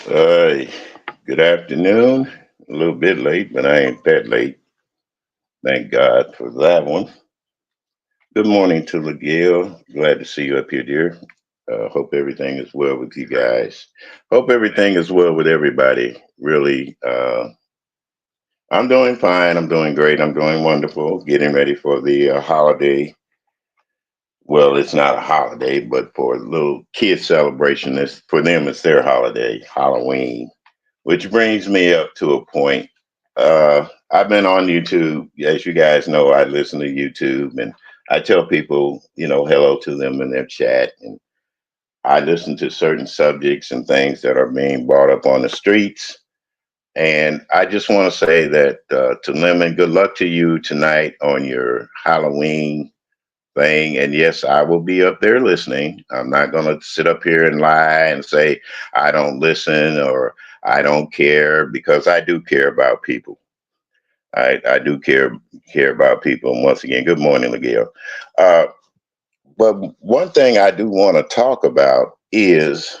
Uh, Good afternoon. A little bit late, but I ain't that late. Thank God for that one. Good morning to Miguel. Glad to see you up here, dear. Hope everything is well with you guys. Hope everything is well with everybody. Really, I'm doing fine. I'm doing great. I'm doing wonderful. Getting ready for the holiday. Well, it's not a holiday, but for a little kid celebration, it's, for them, it's their holiday, Halloween. Which brings me up to a point. I've been on YouTube. As you guys know, I listen to YouTube and I tell people, hello to them in their chat. And I listen to certain subjects and things that are being brought up on the streets. And I just want to say that to Lemon, good luck to you tonight on your Halloween thing. And yes, I will be up there listening. I'm not going to sit up here and lie and say I don't listen or I don't care because I do care about people. I do care about people. And once again, good morning, Miguel. Uh, but one thing I do want to talk about is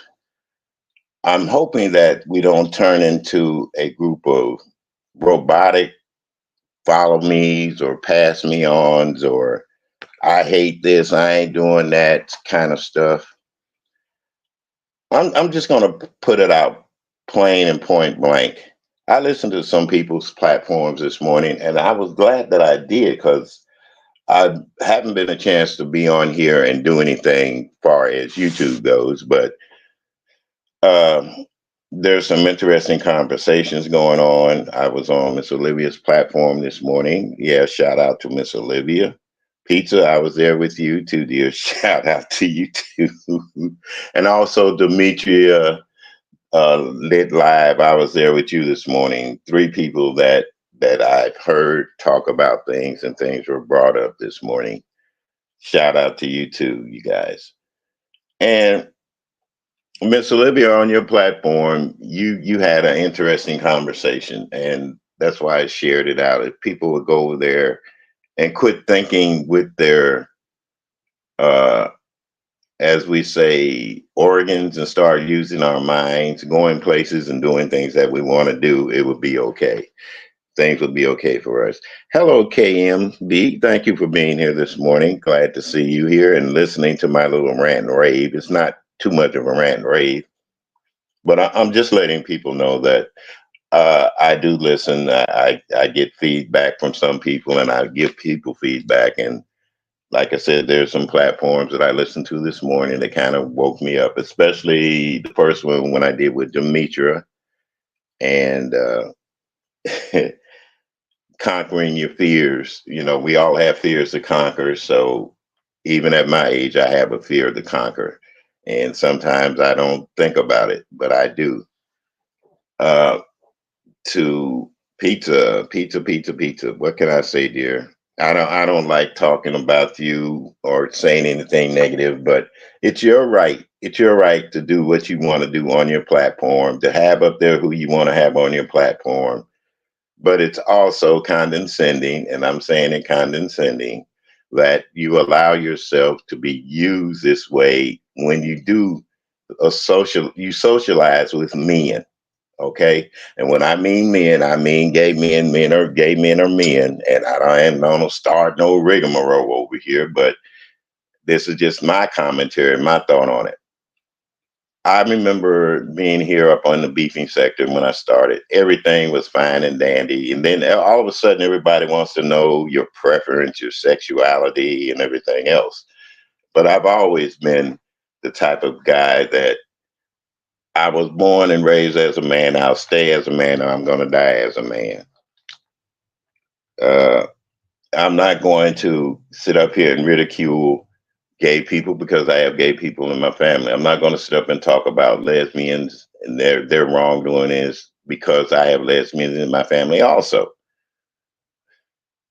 I'm hoping that we don't turn into a group of robotic follow me's or pass me ons or I hate this, I ain't doing that kind of stuff. I'm just going to put it out plain and point blank. I listened to some people's platforms this morning, and I was glad that I did because I haven't been a chance to be on here and do anything far as YouTube goes. But um, there's some interesting conversations going on. I was on Miss Olivia's platform this morning. Yeah, shout out to Miss Olivia. Pizza, I was there with you too, dear. Shout out to you too. And also Demetria Lit Live. I was there with you this morning. Three people that I've heard talk about things and things were brought up this morning. Shout out to you too, you guys. And Miss Olivia, on your platform, you had an interesting conversation, and that's why I shared it out. If people would go over there and quit thinking with their uh, as we say, organs and start using our minds, going places and doing things that we want to do, it would be okay. Things would be okay for us. Hello, KMB. Thank you for being here this morning. Glad to see you here and listening to my little rant and rave. It's not too much of a rant and rave, but I'm just letting people know that I do listen. I get feedback from some people and I give people feedback. And like I said, there's some platforms that I listened to this morning that kind of woke me up, especially the first one when I did with Demetra and conquering your fears. We all have fears to conquer. So even at my age, I have a fear to conquer. And sometimes I don't think about it, but I do. Uh, to pizza. What can I say, dear? I don't like talking about you or saying anything negative, but it's your right. It's your right to do what you want to do on your platform, to have up there who you want to have on your platform. But it's also condescending, and I'm saying it condescending, that you allow yourself to be used this way when you do you socialize with men. Okay. And when I mean men, I mean gay men. Gay men are men. And I am not gonna start no rigmarole over here, but this is just my commentary, my thought on it. I remember being here up on the beefing sector when I started. Everything was fine and dandy. And then all of a sudden everybody wants to know your preference, your sexuality and everything else. But I've always been the type of guy that I was born and raised as a man. I'll stay as a man, or I'm going to die as a man. Uh, I'm not going to sit up here and ridicule gay people because I have gay people in my family. I'm not going to sit up and talk about lesbians and their wrongdoing is because I have lesbians in my family also.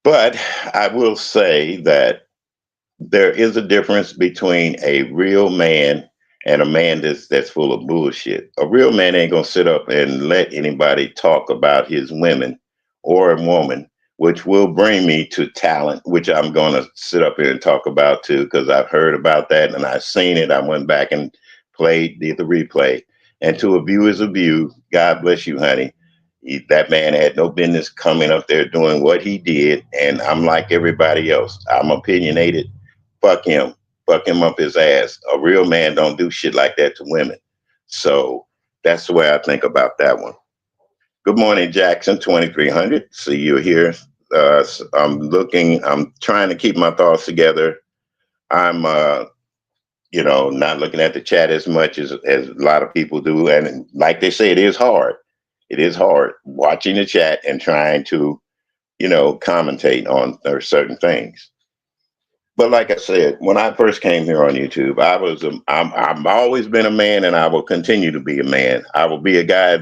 But I will say that there is a difference between a real man and a man that's full of bullshit. A real man ain't gonna sit up and let anybody talk about his women or a woman, which will bring me to talent, which I'm gonna sit up here and talk about too, because I've heard about that and I've seen it. I went back and played the replay, And to a view is a view. God bless you, honey. That man had no business coming up there doing what he did. And I'm like everybody else. I'm opinionated. Fuck him. Fuck him up his ass. A real man don't do shit like that to women. So that's the way I think about that one. Good morning, Jackson 2300. See you here. I'm trying to keep my thoughts together. I'm, not looking at the chat as much as a lot of people do. And like they say, it is hard. It is hard watching the chat and trying to, commentate on certain things. But like I said, when I first came here on YouTube, I've always been a man, and I will continue to be a man. I will be a guy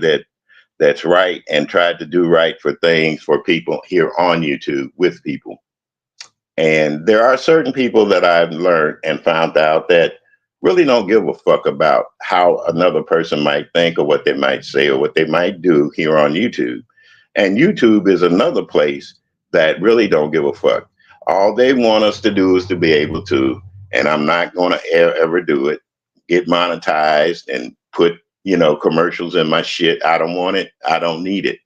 that's right and tried to do right for things for people here on YouTube with people. And there are certain people that I've learned and found out that really don't give a fuck about how another person might think or what they might say or what they might do here on YouTube. And YouTube is another place that really don't give a fuck. All they want us to do is to be able to, and I'm not going to ever do it, get monetized and put, commercials in my shit. I don't want it. I don't need it.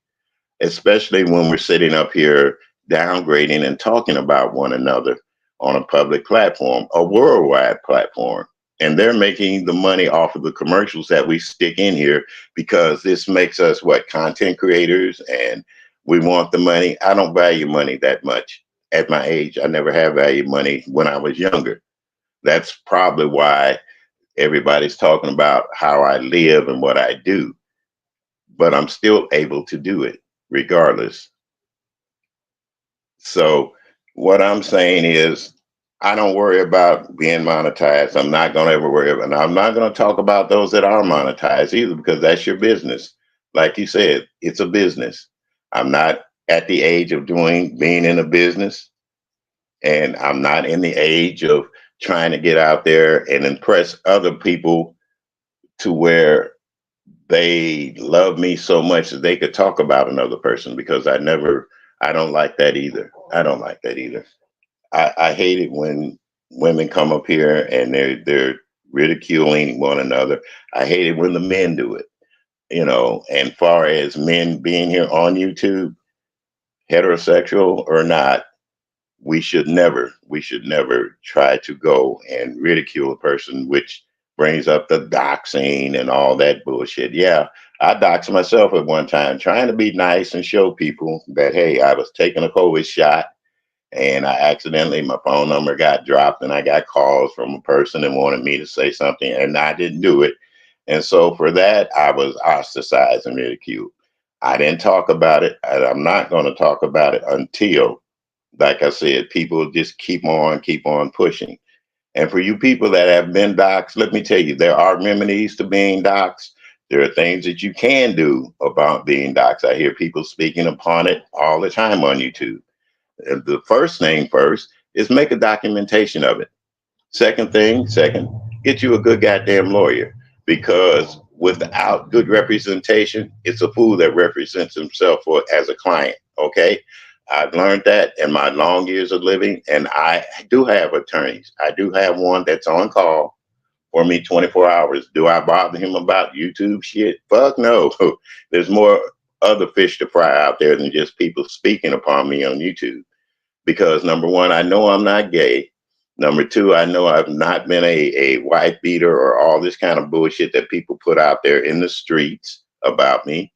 Especially when we're sitting up here downgrading and talking about one another on a public platform, a worldwide platform. And they're making the money off of the commercials that we stick in here because this makes us content creators, and we want the money. I don't value money that much at my age. I never have valued money when I was younger. That's probably why everybody's talking about how I live and what I do, but I'm still able to do it regardless. So what I'm saying is, I don't worry about being monetized. I'm not going to ever worry about, and I'm not going to talk about those that are monetized either, because that's your business. Like you said, it's a business. I'm not at the age of being in a business, and I'm not in the age of trying to get out there and impress other people to where they love me so much that they could talk about another person, because I don't like that either. I don't like that either. I hate it when women come up here and they're ridiculing one another. I hate it when the men do it, and far as men being here on YouTube, heterosexual or not, we should never try to go and ridicule a person, which brings up the doxing and all that bullshit. Yeah, I doxed myself at one time, trying to be nice and show people that, hey, I was taking a COVID shot, and my phone number got dropped, and I got calls from a person that wanted me to say something, and I didn't do it. And so for that, I was ostracized and ridiculed. I didn't talk about it, and I'm not going to talk about it until, like I said, people just keep on pushing. And for you people that have been doxxed, let me tell you, there are remedies to being doxxed. There are things that you can do about being doxxed. I hear people speaking upon it all the time on YouTube. The first thing first is make a documentation of it. Second, get you a good goddamn lawyer, because without good representation, it's a fool that represents himself as a client. Okay. I've learned that in my long years of living, and I do have attorneys. I do have one that's on call for me 24 hours. Do I bother him about YouTube shit? Fuck no. There's more other fish to fry out there than just people speaking upon me on YouTube. Because number one, I know I'm not gay. Number two, I know I've not been a wife beater or all this kind of bullshit that people put out there in the streets about me.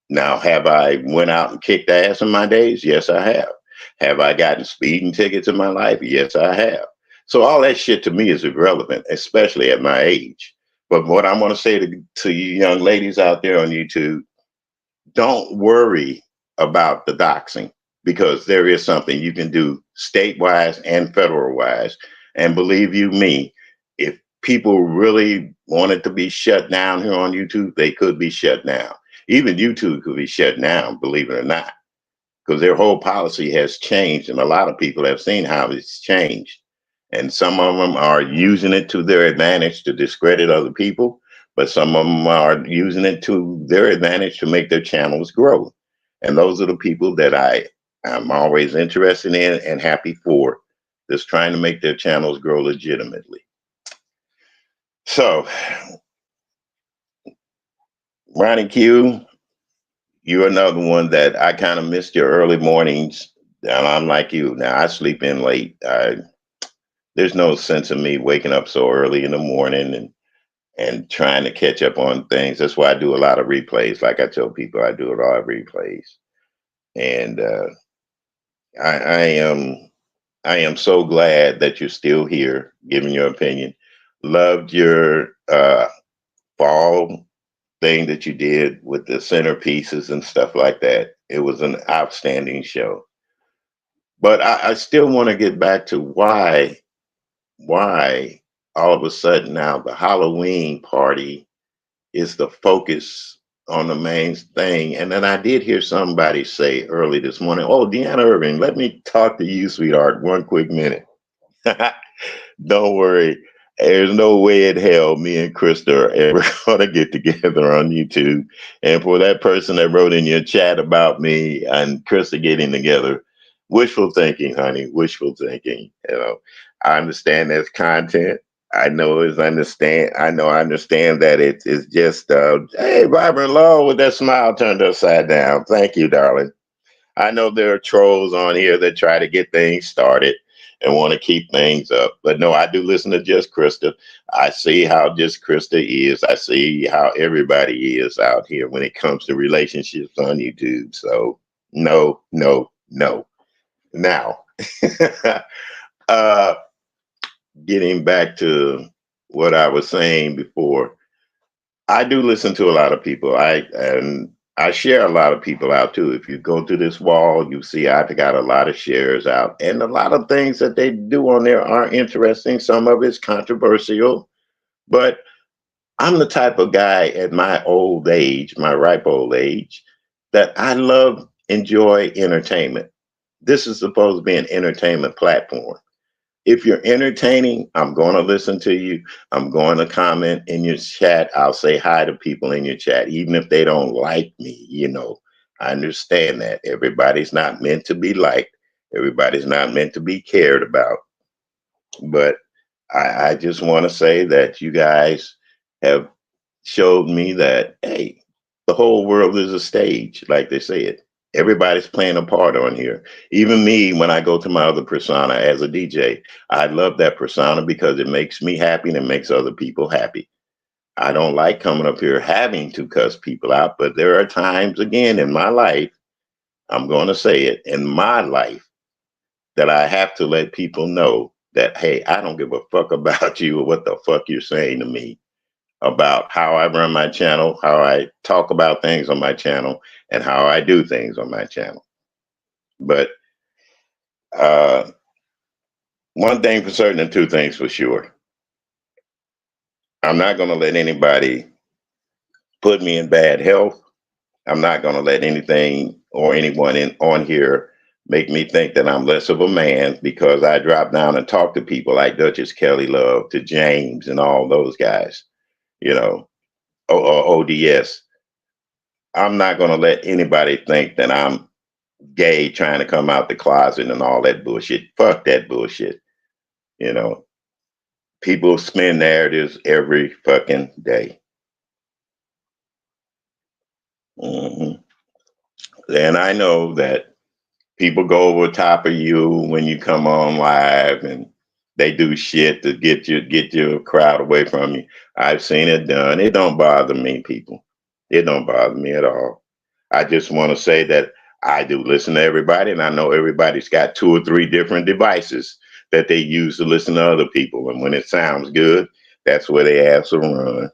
Now, have I went out and kicked ass in my days? Yes, I have. Have I gotten speeding tickets in my life? Yes, I have. So all that shit to me is irrelevant, especially at my age. But what I want to say to you young ladies out there on YouTube, don't worry about the doxing, because there is something you can do state-wise and federal-wise. And believe you me, if people really wanted to be shut down here on YouTube, they could be shut down. Even YouTube could be shut down, believe it or not, because their whole policy has changed, and a lot of people have seen how it's changed. And some of them are using it to their advantage to discredit other people, but some of them are using it to their advantage to make their channels grow. And those are the people that I'm always interested in and happy for, just trying to make their channels grow legitimately. So Ronnie Q, you're another one that I kind of missed your early mornings. And I'm like you. Now I sleep in late. There's no sense of me waking up so early in the morning and trying to catch up on things. That's why I do a lot of replays. Like I tell people, I do a lot of replays. And I am so glad that you're still here, giving your opinion. Loved your fall thing that you did with the centerpieces and stuff like that. It was an outstanding show. But I still want to get back to why all of a sudden now the Halloween party is the focus on the main thing. And then I did hear somebody say early this morning, "Oh, Deanna Irving, let me talk to you, sweetheart, one quick minute." Don't worry. There's no way in hell me and Krista are ever going to get together on YouTube. And for that person that wrote in your chat about me and Krista getting together, wishful thinking, honey, wishful thinking. I understand that's content. I understand that it's just, hey, Vibrant Law with that smile turned upside down. Thank you, darling. I know there are trolls on here that try to get things started and want to keep things up. But no, I do listen to Just Krista. I see how Just Krista is. I see how everybody is out here when it comes to relationships on YouTube. So no, no, no. Now, uh, getting back to what I was saying before, I do listen to a lot of people. I share a lot of people out too. If you go to this wall, you see I've got a lot of shares out, and a lot of things that they do on there are interesting. Some of it's controversial, but I'm the type of guy at my old age, my ripe old age, that I enjoy entertainment. This is supposed to be an entertainment platform. If you're entertaining, I'm going to listen to you. I'm going to comment in your chat. I'll say hi to people in your chat, even if they don't like me. I understand that everybody's not meant to be liked. Everybody's not meant to be cared about. But I just want to say that you guys have showed me that, hey, the whole world is a stage, like they said. Everybody's playing a part on here. Even me, when I go to my other persona as a DJ, I love that persona because it makes me happy and it makes other people happy. I don't like coming up here having to cuss people out, but there are times again in my life, I'm going to say it, in my life, that I have to let people know that, hey, I don't give a fuck about you or what the fuck you're saying to me about how I run my channel, how I talk about things on my channel, and how I do things on my channel. But uh, one thing for certain and two things for sure. I'm not going to let anybody put me in bad health. I'm not going to let anything or anyone on here make me think that I'm less of a man because I drop down and talk to people like Duchess Kelly Love, to James and all those guys, or ODS. I'm not going to let anybody think that I'm gay trying to come out the closet and all that bullshit. Fuck that bullshit. You know, people spin narratives every fucking day. hmm And I know that people go over top of you when you come on live and they do shit to get your crowd away from you. I've seen it done. It don't bother me, people. It don't bother me at all. I just want to say that I do listen to everybody, and I know everybody's got two or three different devices that they use to listen to other people. And when it sounds good, that's where they ask to run.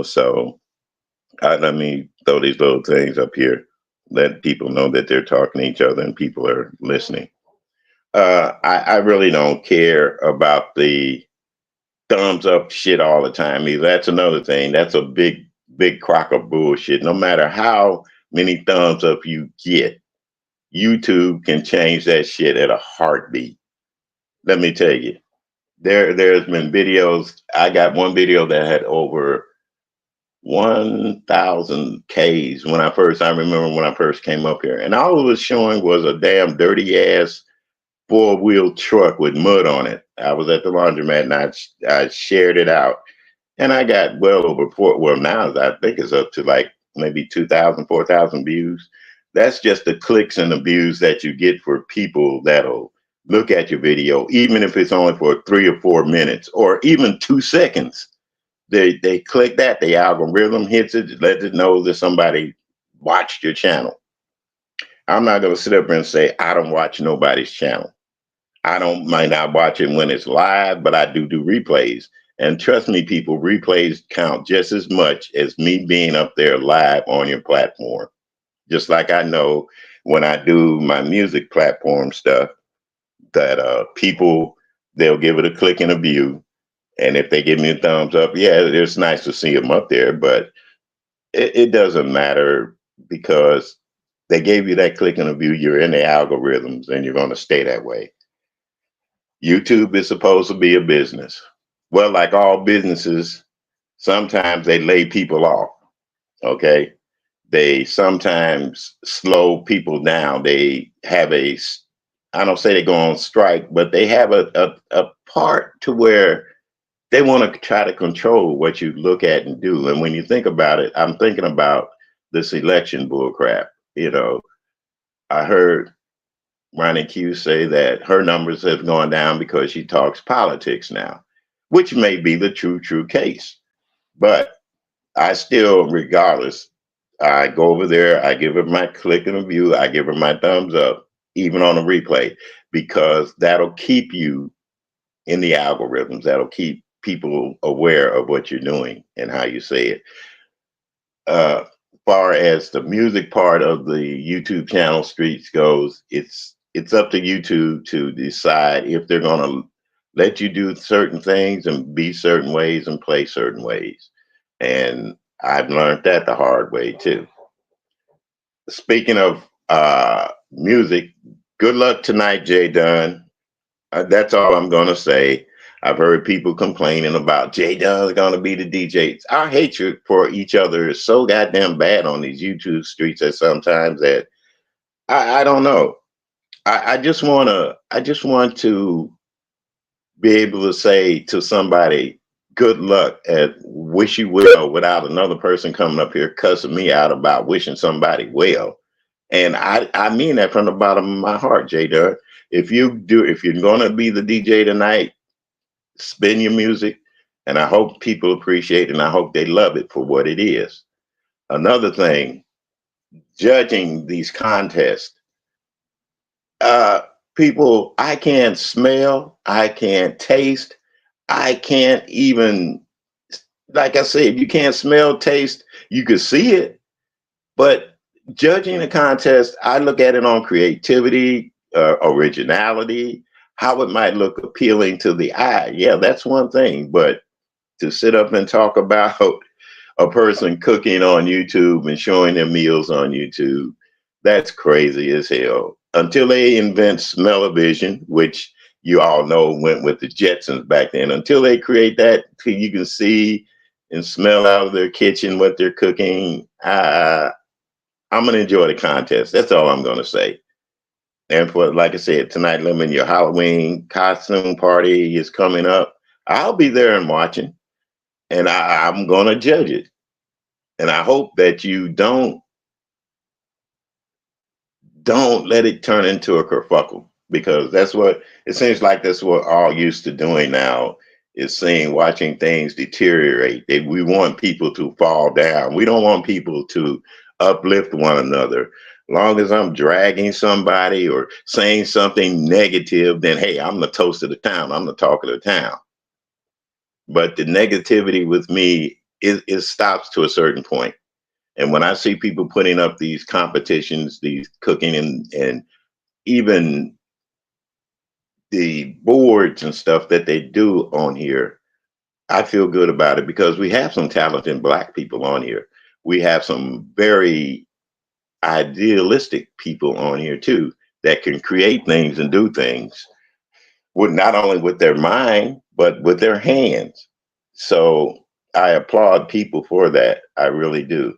So let me throw these little things up here, let people know that they're talking to each other and people are listening. I really don't care about the thumbs up shit all the time either. That's another thing. That's a big crock of bullshit. No matter how many thumbs up you get, YouTube can change that shit at a heartbeat. Let me tell you, there's been videos. I got one video that had over 1,000 Ks I remember when I first came up here, and all it was showing was a damn dirty ass 4-wheel truck with mud on it. I was at the laundromat and I shared it out, And I got well over four. Well, now I think it's up to like maybe 2,000, 4,000 views. That's just the clicks and the views that you get for people that'll look at your video, even if it's only for 3 or 4 minutes or even 2 seconds. They click that, the algorithm hits it, lets it know that somebody watched your channel. I'm not going to sit up and say I don't watch nobody's channel. I don't might not watch it when it's live, but I do replays. And trust me, people, replays count just as much as me being up there live on your platform. Just like I know when I do my music platform stuff that people they'll give it a click and a view. And if they give me a thumbs up, yeah, it's nice to see them up there, but it doesn't matter because they gave you that click and a view. You're in the algorithms and you're going to stay that way. YouTube is supposed to be a business. Well, like all businesses, sometimes they lay people off. Okay. They sometimes slow people down. They have I don't say they go on strike, but they have a part to where they want to try to control what you look at and do. And when you think about it, I'm thinking about this election bullcrap. You know, I heard Ronnie Q say that her numbers have gone down because she talks politics now, which may be the true case. But I still, regardless, I go over there, I give her my click and a view, I give her my thumbs up, even on a replay, because that'll keep you in the algorithms. That'll keep people aware of what you're doing and how you say it. Far as the music part of the YouTube channel Streets goes, it's up to YouTube to decide if they're going to let you do certain things and be certain ways and play certain ways. And I've learned that the hard way too. Speaking of music, good luck tonight, Jay Dunn. That's all I'm going to say. I've heard people complaining about Jay Dunn's going to be the DJ. Our hatred for each other is so goddamn bad on these YouTube streets that sometimes that I don't know. I just want to be able to say to somebody, good luck and wish you well without another person coming up here cussing me out about wishing somebody well. And I mean that from the bottom of my heart, Jay Dunn. If you're gonna be the DJ tonight, spin your music, and I hope people appreciate it and I hope they love it for what it is. Another thing, judging these contests, uh, people, I can't smell, I can't taste, I can't even, like I said, you can't smell, taste, you can see it, but judging the contest, I look at it on creativity, originality, how it might look appealing to the eye. Yeah, that's one thing, but to sit up and talk about a person cooking on YouTube and showing their meals on YouTube, that's crazy as hell. Until they invent smell-o-vision, which you all know went with the Jetsons back then, until they create that, you can see and smell out of their kitchen what they're cooking. I'm gonna enjoy the contest. That's all I'm gonna say. And for like I said, tonight, Lemon, your Halloween costume party is coming up. I'll be there and watching, and I'm gonna judge it. And I hope that you don't let it turn into a kerfuffle, because that's what it seems like. That's what all used to doing now is seeing, watching things deteriorate. We want people to fall down. We don't want people to uplift one another. Long as I'm dragging somebody or saying something negative, then hey, I'm the toast of the town. I'm the talk of the town. But the negativity with me is stops to a certain point. And when I see people putting up these competitions, these cooking and even the boards and stuff that they do on here, I feel good about it because we have some talented Black people on here. We have some very idealistic people on here too that can create things and do things with not only with their mind, but with their hands. So I applaud people for that. I really do,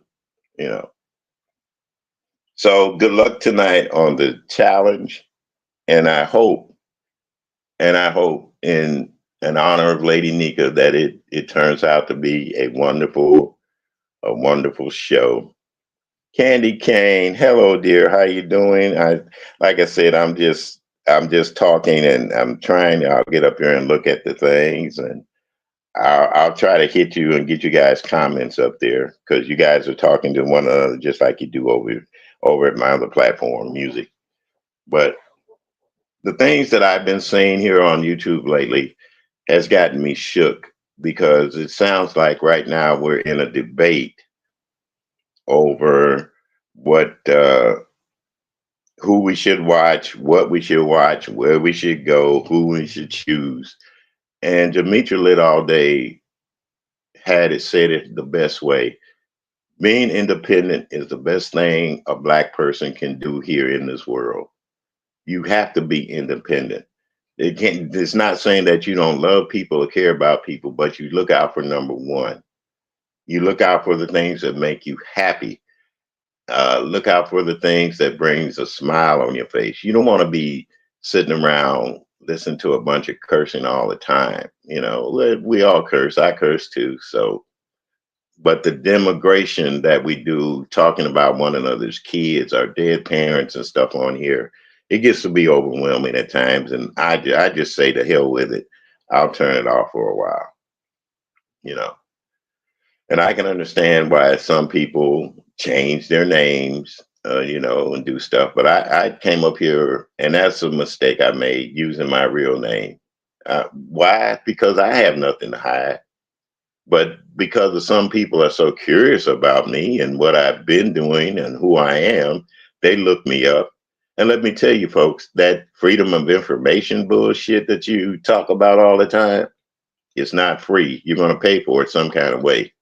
you know. So good luck tonight on the challenge. And I hope, and I hope, and in honor of Lady Nika, that it turns out to be a wonderful show. Candy Kane, hello dear, how you doing? I like I said, I'm just talking and I'm trying. I'll get up here and look at the things, and I'll try to hit you and get you guys comments up there because you guys are talking to one another just like you do over at my other platform, music. But the things that I've been seeing here on YouTube lately has gotten me shook because it sounds like right now we're in a debate over what who we should watch, what we should watch, where we should go, who we should choose. And Demetra Lit all day had it said it the best way. Being independent is the best thing a black person can do here in this world. You have to be independent. It's not saying that you don't love people or care about people, but you look out for number one. You look out for the things that make you happy. Look out for the things that brings a smile on your face. You don't want to be sitting around listening to a bunch of cursing all the time. You know, we all curse. I curse too. So, but the demigration that we do, talking about one another's kids, our dead parents and stuff on here, it gets to be overwhelming at times. And I just say to hell with it. I'll turn it off for a while, you know. And I can understand why some people change their names, and do stuff. But I came up here, and that's a mistake I made using my real name. Why? Because I have nothing to hide. But because of some people are so curious about me and what I've been doing and who I am, they look me up. And let me tell you, folks, that freedom of information bullshit that you talk about all the time, it's not free. You're going to pay for it some kind of way.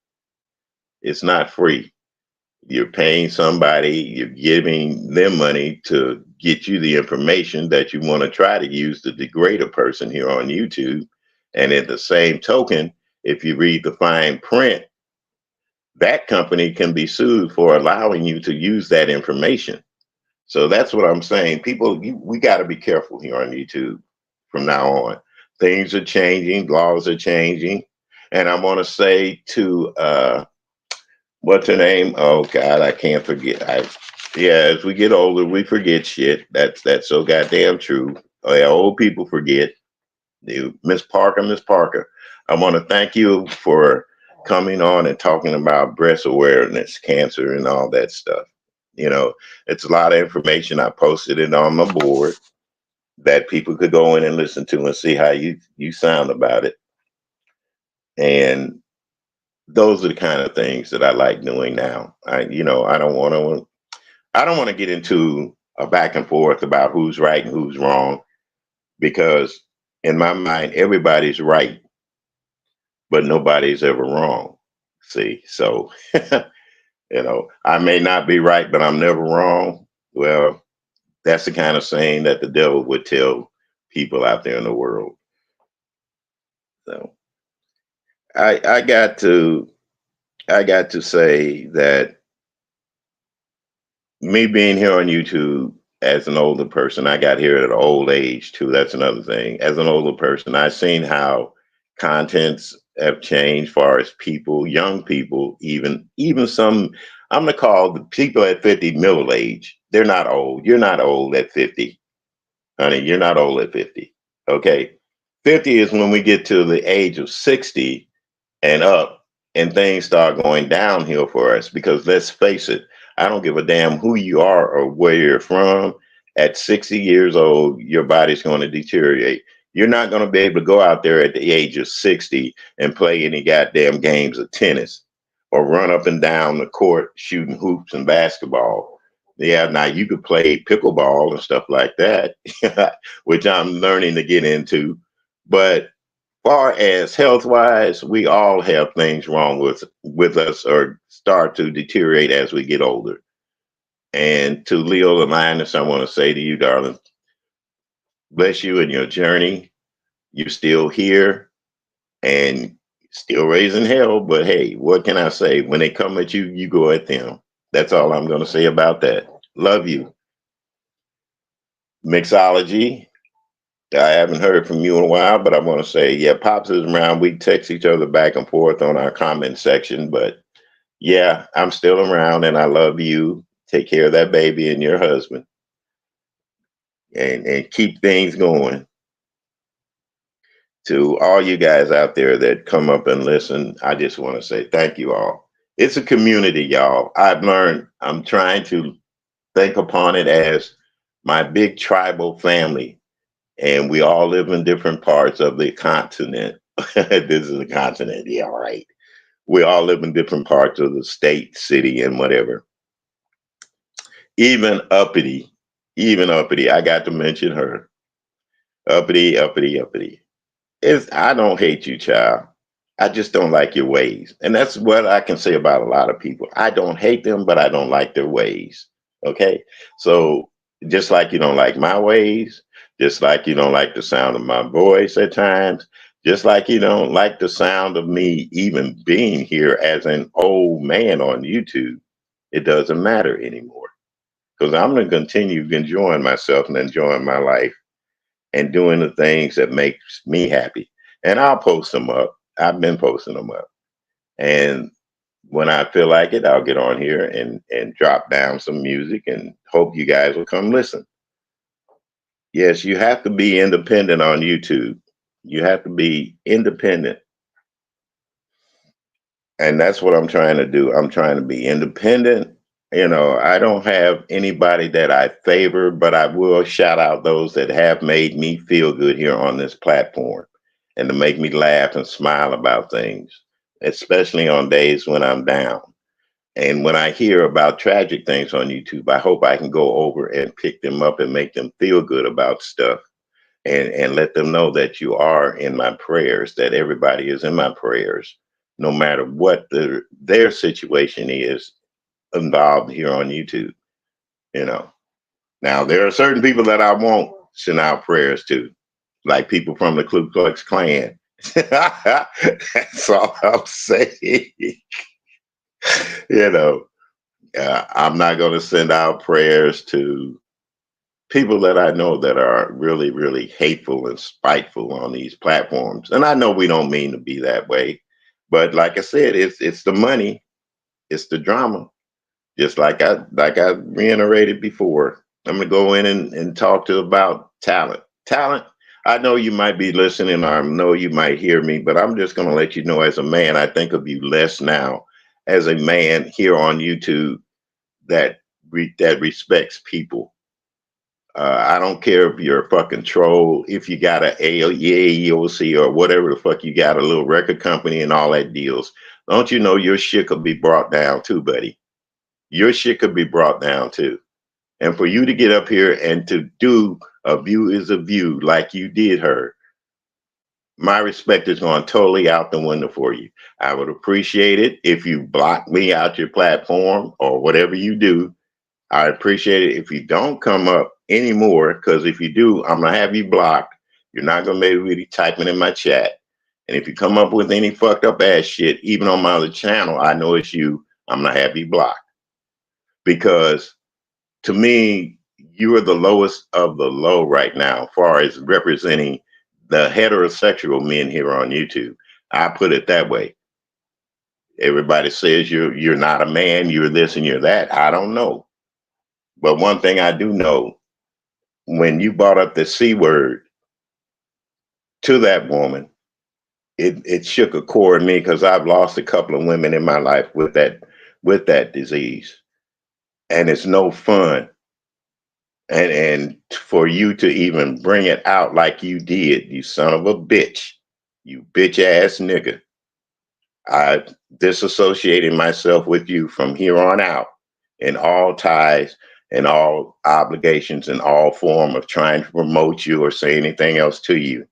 It's not free. You're paying somebody, you're giving them money to get you the information that you want to try to use to degrade a person here on YouTube. And at the same token, if you read the fine print, that company can be sued for allowing you to use that information. So that's what I'm saying. People, we got to be careful here on YouTube from now on. Things are changing, laws are changing. And I want to say to what's her name? Oh God, I can't forget. Yeah, as we get older, we forget shit. That's so goddamn true. Oh, yeah, old people forget. Miss Parker, Miss Parker, I want to thank you for coming on and talking about breast awareness, cancer, and all that stuff. You know, it's a lot of information. I posted it on my board that people could go in and listen to and see how you sound about it. And those are the kind of things that I like doing now. I don't want to get into a back and forth about who's right and who's wrong because in my mind everybody's right, but nobody's ever wrong. See, so I may not be right, but I'm never wrong. Well, that's the kind of saying that the devil would tell people out there in the world. So I I got to say that me being here on YouTube as an older person, I got here at an old age too. That's another thing. As an older person, I've seen how contents have changed far as people, young people, even some I'm gonna call the people at 50 middle age. They're not old. You're not old at 50. Honey, you're not old at 50. Okay. 50 is when we get to the age of 60 and up, and things start going downhill for us. Because let's face it, I don't give a damn who you are or where you're from. At 60 years old, your body's going to deteriorate. You're not going to be able to go out there at the age of 60 and play any goddamn games of tennis or run up and down the court shooting hoops and basketball. Yeah, now you could play pickleball and stuff like that, which I'm learning to get into. But far as health wise, we all have things wrong with us or start to deteriorate as we get older. And to Leo the Linus, I want to say to you, darling, bless you in your journey. You're still here and still raising hell. But hey, what can I say? When they come at you, you go at them. That's all I'm going to say about that. Love you. Mixology. I haven't heard from you in a while, but I want to say, yeah, Pops is around. We text each other back and forth on our comment section, but yeah, I'm still around and I love you. Take care of that baby and your husband and keep things going. To all you guys out there that come up and listen, I just want to say thank you all. It's a community, y'all. I've learned, I'm trying to think upon it as my big tribal family, and we all live in different parts of the continent. This is a continent, yeah, right. We all live in different parts of the state, city, and whatever. Even Uppity, even Uppity, I got to mention her. Uppity, Uppity, Uppity. I don't hate you, child. I just don't like your ways. And that's what I can say about a lot of people. I don't hate them, but I don't like their ways. Okay. So just like you don't like my ways, just like you don't like the sound of my voice at times, just like you don't like the sound of me even being here as an old man on YouTube, it doesn't matter anymore because I'm going to continue enjoying myself and enjoying my life and doing the things that makes me happy. And I'll post them up. I've been posting them up. And when I feel like it, I'll get on here and drop down some music and hope you guys will come listen. Yes, you have to be independent on YouTube. You have to be independent. And that's what I'm trying to do. I'm trying to be independent. You know, I don't have anybody that I favor, but I will shout out those that have made me feel good here on this platform and to make me laugh and smile about things, especially on days when I'm down. And when I hear about tragic things on YouTube, I hope I can go over and pick them up and make them feel good about stuff and let them know that you are in my prayers, that everybody is in my prayers, no matter what their situation is involved here on YouTube. You know, now there are certain people that I won't send out prayers to, like people from the Ku Klux Klan. That's all I'm saying. You know, I'm not going to send out prayers to people that I know that are really, really hateful and spiteful on these platforms. And I know we don't mean to be that way, but like I said, it's the money, it's the drama. Just like I reiterated before, I'm gonna go in and talk to about talent. Talent. I know you might be listening, or I know you might hear me, but I'm just gonna let you know, as a man, I think of you less now as a man here on YouTube that that respects people. I don't care if you're a fucking troll, if you got a AEOC or whatever the fuck you got, a little record company and all that deals. Don't you know your shit could be brought down too, buddy? Your shit could be brought down too. And for you to get up here and to do a view is a view like you did her, my respect is going totally out the window for you. I would appreciate it if you block me out your platform or whatever you do. I appreciate it if you don't come up anymore, because if you do, I'm gonna have you blocked. You're not gonna be able to type it in my chat. And if you come up with any fucked up ass shit, even on my other channel, I know it's you. I'm gonna have you blocked. Because to me, you are the lowest of the low right now, as far as representing the heterosexual men here on YouTube. I put it that way. Everybody says you're not a man, you're this and you're that. I don't know. But one thing I do know, when you brought up the C word to that woman, it shook a chord in me because I've lost a couple of women in my life with that disease. And it's no fun. And for you to even bring it out like you did, you son of a bitch, you bitch ass nigga. I disassociated myself with you from here on out in all ties and all obligations and all form of trying to promote you or say anything else to you.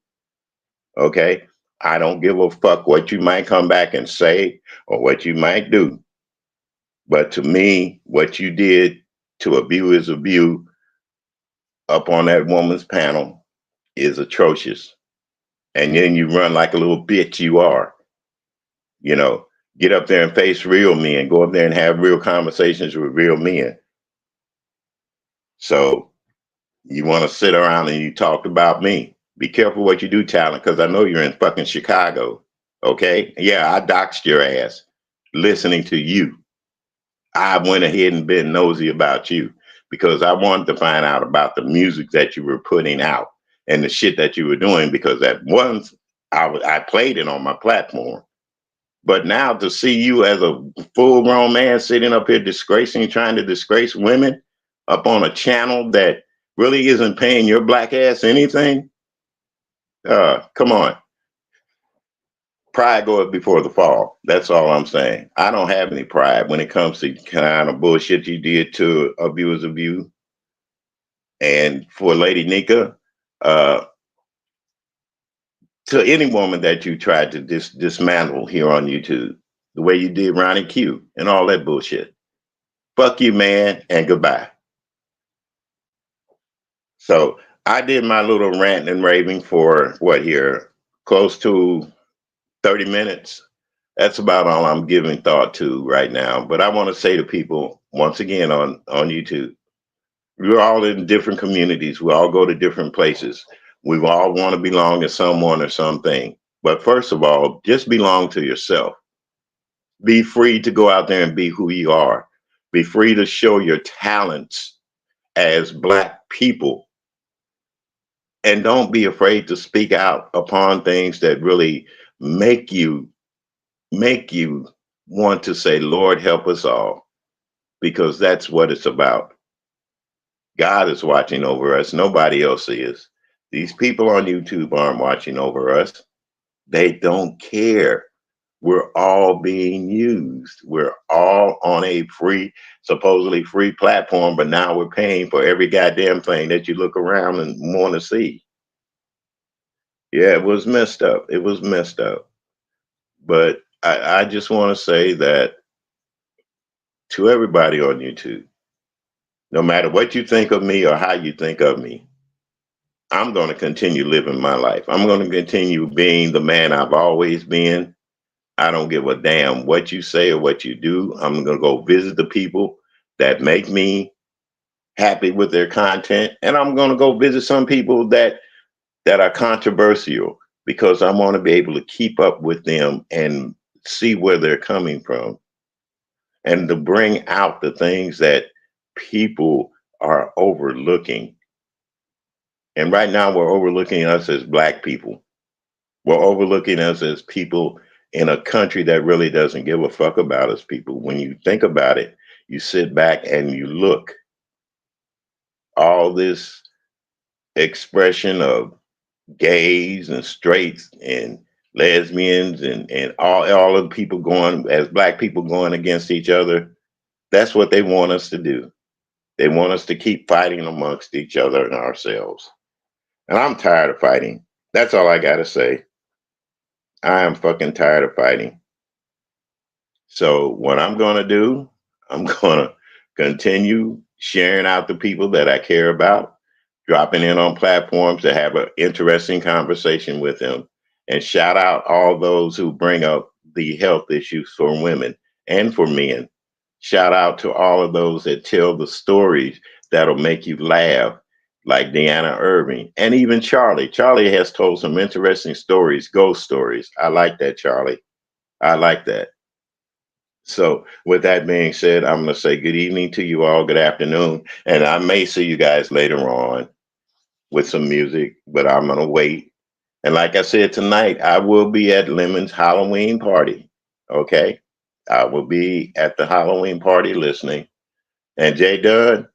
Okay? I don't give a fuck what you might come back and say or what you might do. But to me, what you did to a view is a view up on that woman's panel is atrocious. And then you run like a little bitch you are. You know, get up there and face real men, go up there and have real conversations with real men. So you want to sit around and you talked about me. Be careful what you do, talent, because I know you're in fucking Chicago. Okay? Yeah, I doxed your ass listening to you. I went ahead and been nosy about you because I wanted to find out about the music that you were putting out and the shit that you were doing because at once I played it on my platform. But now to see you as a full grown man sitting up here disgracing, trying to disgrace women up on a channel that really isn't paying your black ass anything, come on. Pride goeth before the fall. That's all I'm saying. I don't have any pride when it comes to kind of bullshit you did to abuse of you. And for Lady Nika, uh, to any woman that you tried to dismantle here on YouTube, the way you did Ronnie Q and all that bullshit. Fuck you, man, and goodbye. So I did my little rant and raving for what here? Close to 30 minutes. That's about all I'm giving thought to right now. But I want to say to people once again on YouTube, we're all in different communities. We all go to different places. We all want to belong to someone or something. But first of all, just belong to yourself. Be free to go out there and be who you are. Be free to show your talents as Black people. And don't be afraid to speak out upon things that really make you want to say, Lord, help us all, because that's what it's about. God is watching over us. Nobody else is. These people on YouTube aren't watching over us. They don't care. We're all being used. We're all on a free, supposedly free platform, but now we're paying for every goddamn thing that you look around and want to see. Yeah, it was messed up. It was messed up. But I just want to say that to everybody on YouTube, no matter what you think of me or how you think of me, I'm going to continue living my life. I'm going to continue being the man I've always been. I don't give a damn what you say or what you do. I'm going to go visit the people that make me happy with their content. And I'm going to go visit some people that are controversial because I want to be able to keep up with them and see where they're coming from and to bring out the things that people are overlooking. And right now we're overlooking us as Black people. We're overlooking us as people in a country that really doesn't give a fuck about us people. When you think about it, you sit back and you look, all this expression of gays and straights and lesbians and all of the people going as Black people going against each other. That's what they want us to do. They want us to keep fighting amongst each other and ourselves. And I'm tired of fighting. That's all I got to say. I am fucking tired of fighting. So what I'm going to do, I'm going to continue sharing out the people that I care about, dropping in on platforms to have an interesting conversation with them, and shout out all those who bring up the health issues for women and for men. Shout out to all of those that tell the stories that'll make you laugh, like Deanna Irving and even Charlie. Charlie has told some interesting stories, ghost stories. I like that, Charlie. I like that. So, with that being said, I'm going to say good evening to you all, good afternoon, and I may see you guys later on with some music, but I'm going to wait. And like I said tonight, I will be at Lemon's Halloween party. Okay. I will be at the Halloween party listening. And Jay Dunn,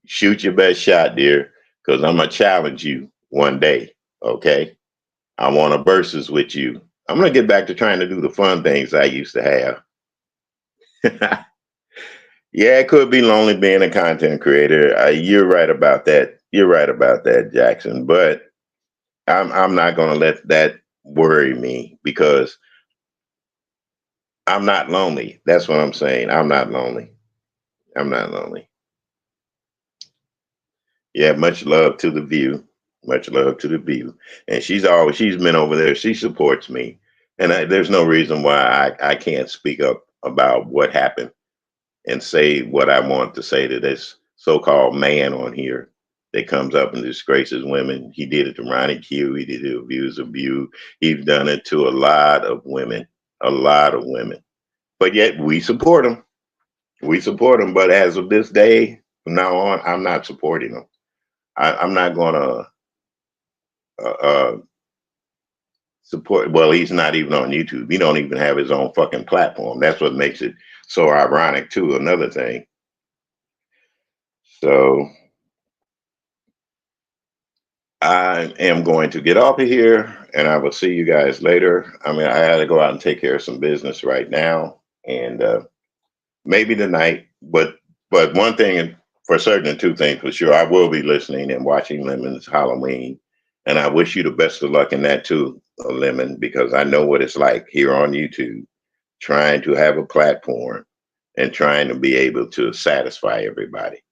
shoot your best shot, dear, because I'm going to challenge you one day. Okay. I want a versus with you. I'm going to get back to trying to do the fun things I used to have. Yeah, it could be lonely being a content creator. You're right about that. You're right about that, Jackson. But I'm not going to let that worry me because I'm not lonely. That's what I'm saying. I'm not lonely. I'm not lonely. Yeah, much love to the View. Much love to the View. And she's been over there. She supports me, and there's no reason why I can't speak up about what happened and say what I want to say to this so-called man on here. that comes up and disgraces women. He did it to Ronnie Q. He did it to Abuse of You. He's done it to a lot of women. But yet we support him. We support him. But as of this day, from now on, I'm not supporting him. I'm not going to support. Well, he's not even on YouTube. He don't even have his own fucking platform. That's what makes it so ironic too. Another thing. So I am going to get off of here, and I will see you guys later. I mean, I got to go out and take care of some business right now, and maybe tonight. But one thing for certain, and two things for sure, I will be listening and watching Lemon's Halloween, and I wish you the best of luck in that too, Lemon, because I know what it's like here on YouTube, trying to have a platform and trying to be able to satisfy everybody.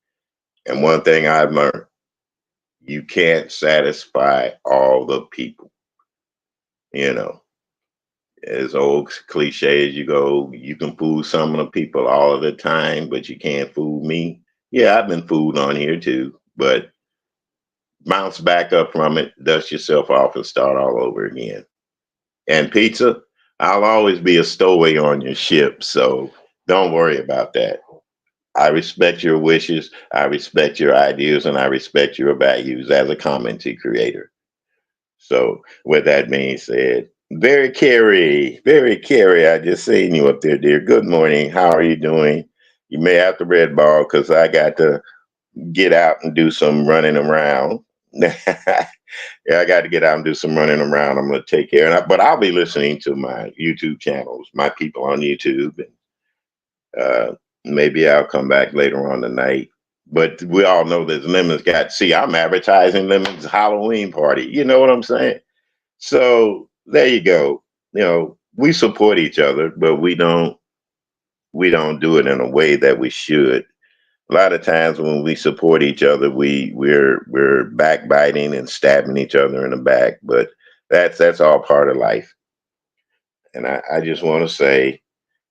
And one thing I've learned, you can't satisfy all the people. You know, as old cliche as you go, you can fool some of the people all of the time, but you can't fool me. Yeah, I've been fooled on here too, but bounce back up from it, dust yourself off, and start all over again. And pizza, I'll always be a stowaway on your ship, so don't worry about that. I respect your wishes, I respect your ideas, and I respect your values as a commenting creator. So, with that being said, very Carrie, I just seen you up there, dear. Good morning. How are you doing? You may have to red ball because I got to get out and do some running around. Yeah, I got to get out and do some running around. I'm going to take care, but I'll be listening to my YouTube channels, my people on YouTube, and maybe I'll come back later on tonight. But we all know that Lemon's got. See, I'm advertising Lemon's Halloween party. You know what I'm saying? So there you go. You know, we support each other, but we don't do it in a way that we should. A lot of times when we support each other, we're backbiting and stabbing each other in the back. But that's all part of life. And I just want to say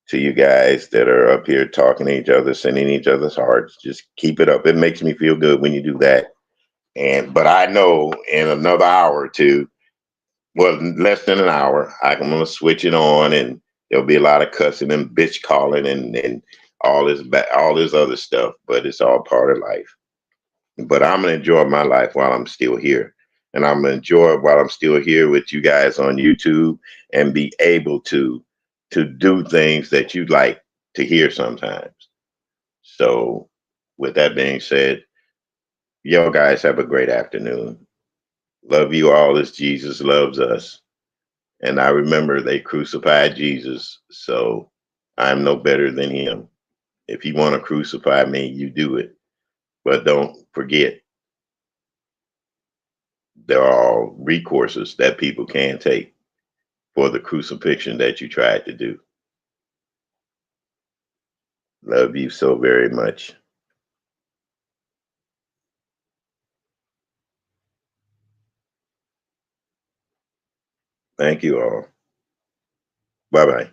to you guys that are up here talking to each other, sending each other's hearts, just keep it up. It makes me feel good when you do that. And but I know in another hour or two, well, less than an hour, I'm gonna switch it on, and there'll be a lot of cussing and bitch calling and all this other stuff. But it's all part of life. But I'm gonna enjoy my life while I'm still here, and I'm gonna enjoy it while I'm still here with you guys on YouTube and be able to do things that you like to hear sometimes. So, with that being said, y'all guys have a great afternoon. Love you all as Jesus loves us. And I remember they crucified Jesus, so I'm no better than him. If you want to crucify me, you do it. But don't forget, there are recourses that people can take for the crucifixion that you tried to do. Love you so very much. Thank you all. Bye bye.